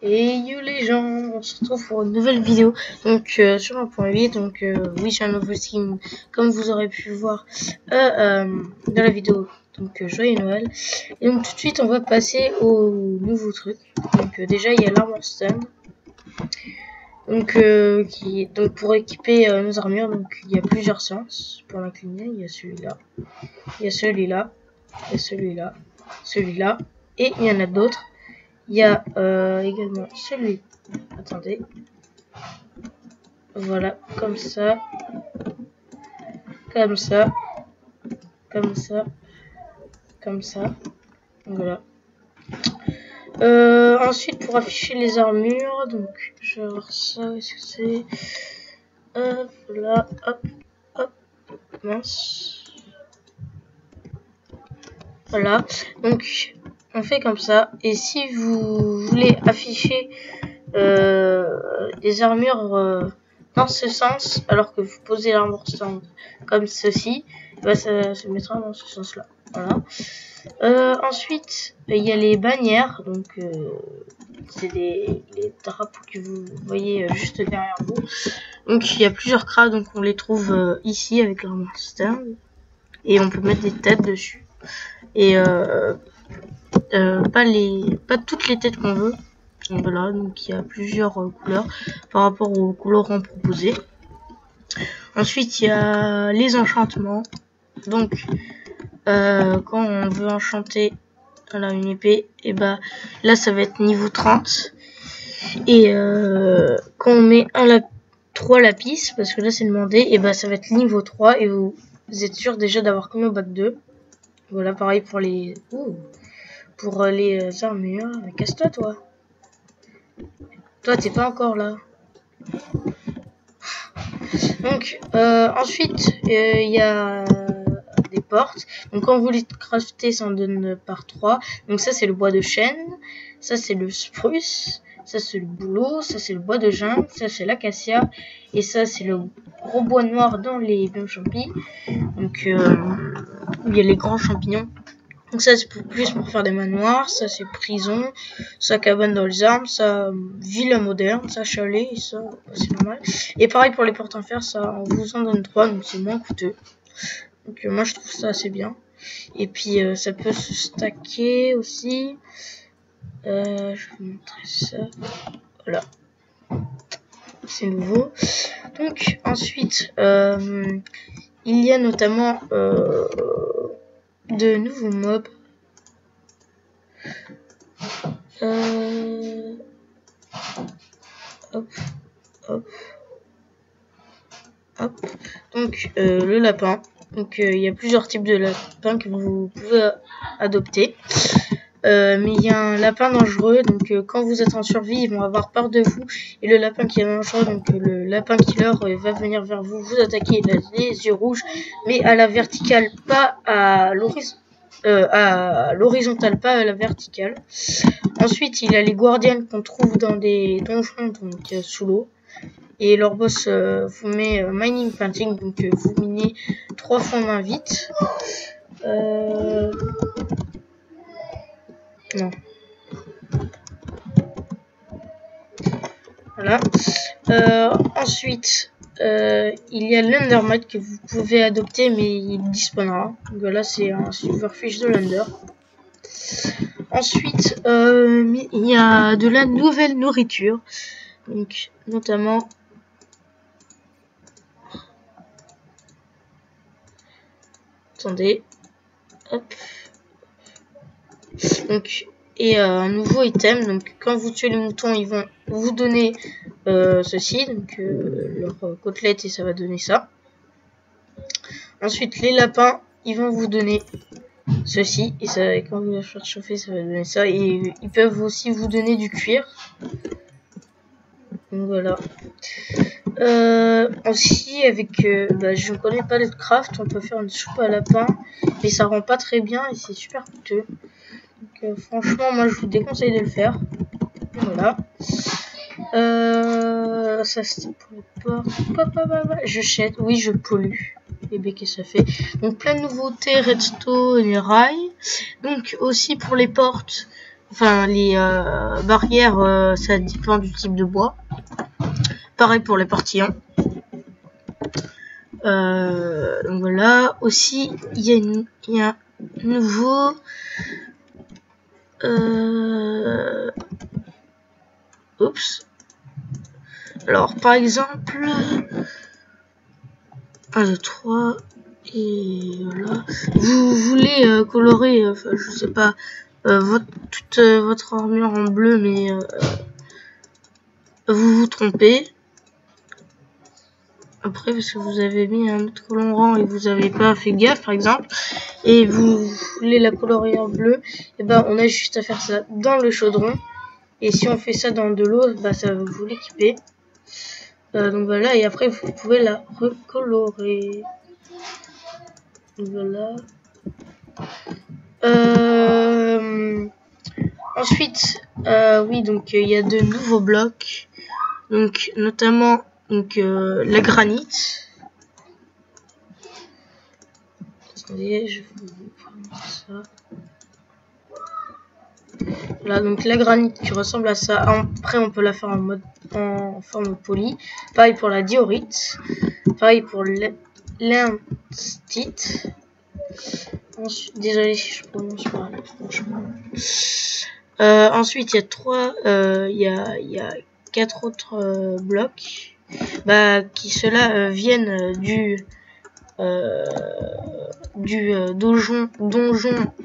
Et yo les gens, on se retrouve pour une nouvelle vidéo donc sur 1.8. Donc oui, j'ai un nouveau skin comme vous aurez pu voir dans la vidéo. Donc joyeux Noël. Et donc tout de suite on va passer au nouveau truc. Donc déjà il y a l'armor stand. Donc donc pour équiper nos armures, donc il y a plusieurs sens pour l'incliner. Il y a celui-là, il y a celui-là, il y a celui-là, celui-là, et il y en a d'autres. Il y a également celui. Attendez. Voilà, comme ça. Comme ça. Comme ça. Comme ça. Voilà. Ensuite, pour afficher les armures, donc je vais voir ça. Est-ce que c'est. Hop, là. Hop, hop. Mince. Voilà. Donc, on fait comme ça. Et si vous voulez afficher des armures dans ce sens, alors que vous posez l'armor stand comme ceci, bah ça se mettra dans ce sens là. Voilà. Ensuite il y a les bannières, donc c'est les drapeaux que vous voyez juste derrière vous. Donc il y a plusieurs crafts, donc on les trouve ici avec l'armor stand et on peut mettre des têtes dessus et pas toutes les têtes qu'on veut. Voilà, donc il y a plusieurs couleurs par rapport aux colorants proposés. Ensuite, il y a les enchantements. Donc, quand on veut enchanter une épée, et bah là ça va être niveau 30. Et quand on met 3 lapis, parce que là c'est demandé, et bah ça va être niveau 3. Et vous êtes sûr déjà d'avoir comme au bac 2. Voilà, pareil pour les armures. Casse-toi, toi. Toi, t'es pas encore là. Donc, ensuite, il y a des portes. Donc, quand vous les craftez, ça en donne par 3. Donc, ça, c'est le bois de chêne. Ça, c'est le spruce. Ça, c'est le bouleau. Ça, c'est le bois de jungle. Ça, c'est l'acacia. Et ça, c'est le gros bois noir dans les biomes champis. Donc, il y a les grands champignons. Donc ça c'est plus pour faire des manoirs, ça c'est prison, ça cabane dans les arbres, ça villa moderne, ça chalet, et ça c'est normal. Et pareil pour les portes en fer, ça on vous en donne 3, donc c'est moins coûteux. Donc moi je trouve ça assez bien. Et puis ça peut se stacker aussi. Je vais vous montrer ça. Voilà. C'est nouveau. Donc ensuite il y a notamment de nouveaux mobs. Hop, hop, hop. Donc le lapin. Donc il y a plusieurs types de lapins que vous pouvez adopter. Mais il y a un lapin dangereux, donc quand vous êtes en survie, ils vont avoir peur de vous. Et le lapin qui est dangereux, donc le lapin killer va venir vers vous, vous attaquer, il a les yeux rouges, mais à la verticale, pas à l'horizontale, pas à la verticale. Ensuite, il a les guardians qu'on trouve dans des donjons, donc sous l'eau. Et leur boss vous met mining painting, donc vous minez 3 fois moins vite. Non. Voilà. Ensuite, il y a l'Endermite que vous pouvez adopter, mais il dispawnera. Donc là, c'est un silverfish de l'Ender. Ensuite, il y a de la nouvelle nourriture. Donc, notamment... Attendez. Hop. Donc... Et un nouveau item, donc quand vous tuez les moutons, ils vont vous donner ceci, donc leur côtelette, et ça va donner ça. Ensuite les lapins, ils vont vous donner ceci, et ça, et quand vous les faites chauffer, ça va donner ça. Et ils peuvent aussi vous donner du cuir. Donc voilà. Aussi avec, je ne connais pas le craft, on peut faire une soupe à lapin, mais ça rend pas très bien et c'est super coûteux. Donc franchement moi je vous déconseille de le faire. Voilà. Ça c'était pour les portes. Je jette, oui je pollue. Et bien qu'est-ce que ça fait. Donc plein de nouveautés, redstone et rails. Donc aussi pour les portes, enfin les barrières, ça dépend du type de bois. Pareil pour les portillons. Donc voilà. Aussi, il y a un nouveau oups. Alors, par exemple, 1, 2, 3, et voilà. Vous voulez colorer, je sais pas, toute votre armure en bleu, mais vous vous trompez. Après, parce que vous avez mis un autre colorant et vous avez pas fait gaffe, par exemple, et vous voulez la colorer en bleu, et ben on a juste à faire ça dans le chaudron. Et si on fait ça dans de l'eau, bah ça va vous l'équiper. Donc voilà, et après vous pouvez la recolorer. Donc voilà. Ensuite, oui, donc il y a de nouveaux blocs. Donc notamment la granite. Attendez, je vais vous prendre ça. Voilà, donc la granite qui ressemble à ça. Après, on peut la faire en forme polie. Pareil pour la diorite. Pareil pour l'intite. Désolé si je prononce mal, franchement. Ensuite, il y a 4 autres blocs. Qui ceux-là viennent du donjon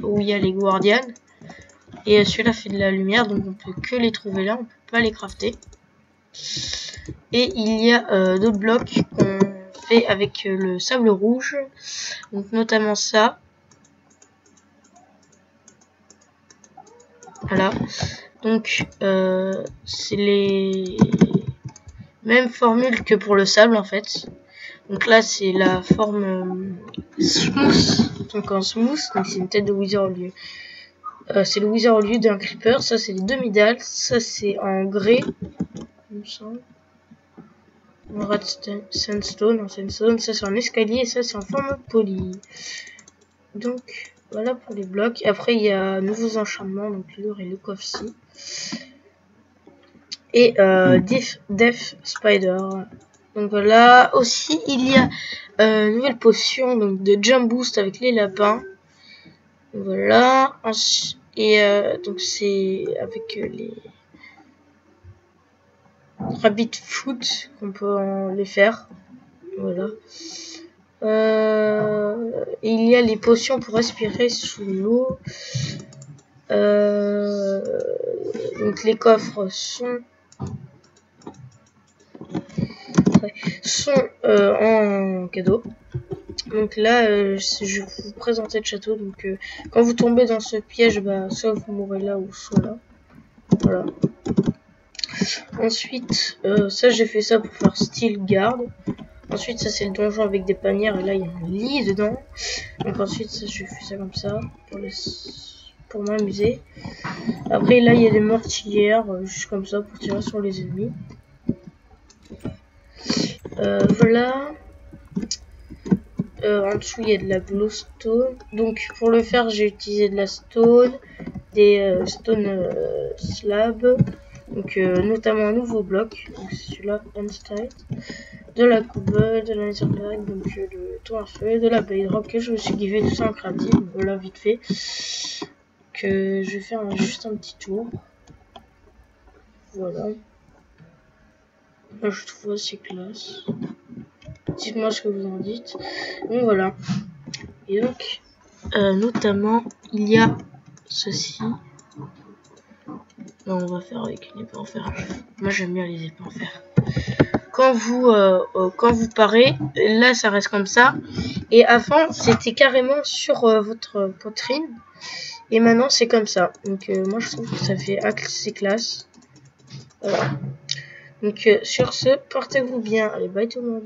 où il y a les guardians. Et celui-là fait de la lumière, donc on peut que les trouver là, on peut pas les crafter. Et il y a d'autres blocs qu'on fait avec le sable rouge, donc notamment ça. Voilà, donc c'est les mêmes formules que pour le sable en fait. Donc là c'est la forme smooth, donc en smooth, donc c'est une tête de wither au lieu. C'est le wither au lieu d'un creeper. Ça c'est les demi-dalles. Ça c'est en grès, il me semble. En sandstone, ça c'est en escalier et ça c'est en forme polie. Donc voilà pour les blocs. Après il y a nouveaux enchantements, donc l'or et le coffre-ci. Et Death Spider. Donc voilà. Aussi il y a une nouvelle potion donc de jump boost avec les lapins. Voilà. Et donc c'est avec les rabbit foot qu'on peut les faire. Voilà. Et il y a les potions pour respirer sous l'eau. Donc les coffres sont en cadeau. Donc là, je vais vous présenter le château. Donc quand vous tombez dans ce piège, soit vous mourrez là ou soit là. Voilà. Ensuite, ça j'ai fait ça pour faire style garde. Ensuite, ça c'est le donjon avec des panières et là il y a un lit dedans. Donc ensuite, ça j'ai fait ça comme ça pour m'amuser. Après là il y a des mortières juste comme ça pour tirer sur les ennemis. Voilà. En dessous il y a de la glowstone. Donc pour le faire j'ai utilisé de la stone, des stone slabs. Donc notamment un nouveau bloc, donc celui-là Unstyle, de la cobble, de la netherrack, donc le tour à feu, de la bedrock que je me suis givé tout ça en créatif, voilà vite fait. Que je vais faire juste un petit tour. Voilà. Moi je trouve assez classe. Dites-moi ce que vous en dites. Donc voilà. Et donc notamment il y a ceci. Non, on va faire avec une épée en fer. Moi j'aime bien les épées en fer. Quand vous parez, là ça reste comme ça. Et avant c'était carrément sur votre poitrine. Et maintenant c'est comme ça. Donc moi je trouve que ça fait assez classe. Voilà. Donc sur ce, portez-vous bien. Allez, bye tout le monde.